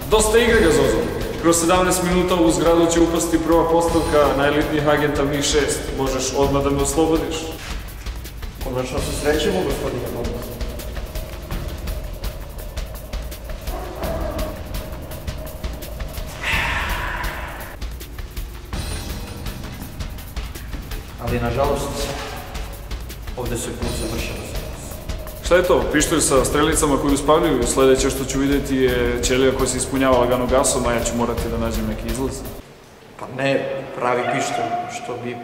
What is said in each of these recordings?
Dosta igre ga, Zozo. Kroz 17 minuta u zgradu će upasti prva postavka najelitnijih agenta MI6. Možeš odmah da me oslobodiš. Konačno se srećemo, gospodine Bond. Ali, nažalost, ovde se put završava za nas. Šta je to? Pištolj sa strelicama koju uspavljuju? Sledeće što ću vidjeti je ćelija koja se ispunjava lagano gasom, a ja ću morati da nađem neki izlaz. Pa ne pravi pištolj, što bi...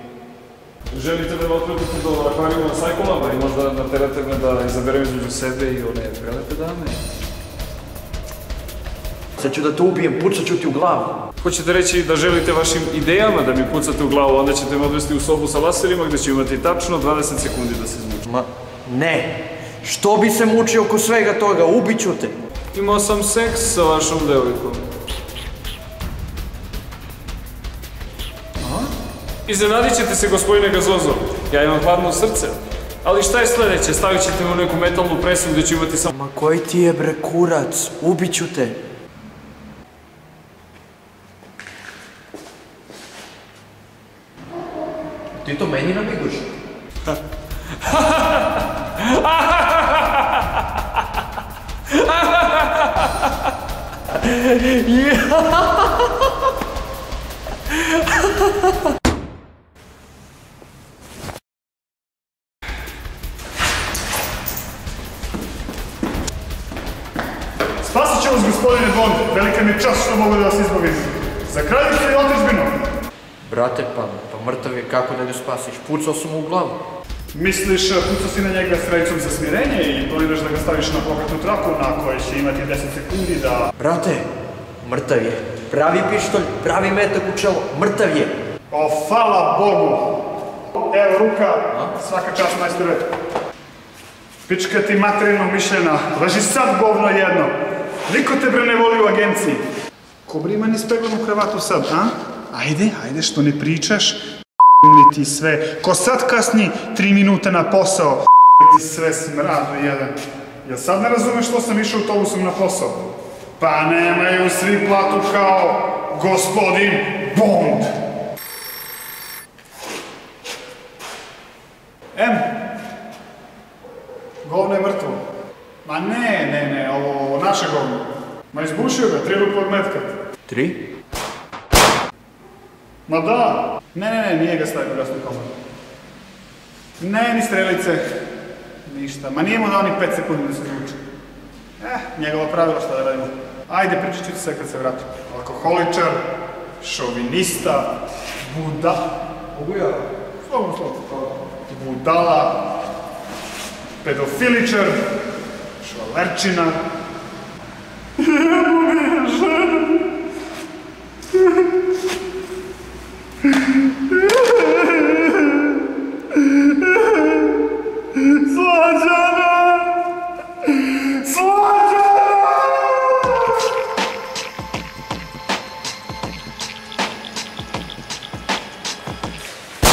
Želite da me otvedete do akvarijuma Sajkolaba i možda naterate me da izaberem između sebe i one prelepe dame? Sad ću da te ubijem, pucat ću ti u glavu. Hoćete reći da želite vašim idejama da mi pucate u glavu, onda ćete me odvesti u sobu sa laserima gde ću imati tačno 20 sekundi da se izmučim. Ma, ne. Što bi se mučio oko svega toga? Ubiću te. Imao sam seks sa vašom devojkom. Iznenadit ćete se, gospodine Gazozo. Ja imam hladno srce. Ali šta je sledeće? Stavit ćete me u neku metalnu presu gde ću imati samo... Ma koji ti je bre kurac? Ubiću te. Ti to meni namiguš? Spasit ću vas, gospodine Bond. Velika mi je čast što mogu da vas izbavim. Za kraljicu i otadžbinu. Brate, pa mrtav je, kako da ga spasiš? Pucao sam mu u glavu. Misliš, pucao si na njega strajicom za smirenje i planiraš da ga staviš na pokretnu traku na kojoj će imati 10 sekundi da... Brate, mrtav je. Pravi pištolj, pravi metak u čelo, mrtav je. O, hvala Bogu. Evo ruka, svaka čast, majstore. Pička ti materijalno mišljena, leži sad govno jedno. Niko te bre ne voli u agenciji. Ko bre ima ni speglanu kravatu sad, a? Ajde, što ne pričaš, li ti sve. Ko sad kasni 3 minuta na posao, ti sve smradu jedan. Jel sad ne razumeš što sam išao autobusom na posao? Pa nemaju svi platu kao gospodin Bond. Govno je mrtvo. Ma ne, ovo naše govno. Ma izbušio ga, 3 rupe od metka. 3? Ma da. Ne, nije ga stavio u gasnu komoru. Ne, ni strelice. Ništa. Ma nije mu dao ni 5 sekundi da se izvuče. Njegovo pravilo, šta da radimo. Ajde, pričat ću ti sve kad se vratim. Alkoholičar, šovinista, Mogu ja? Slobodno. Budala, pedofiličar, švalerčina,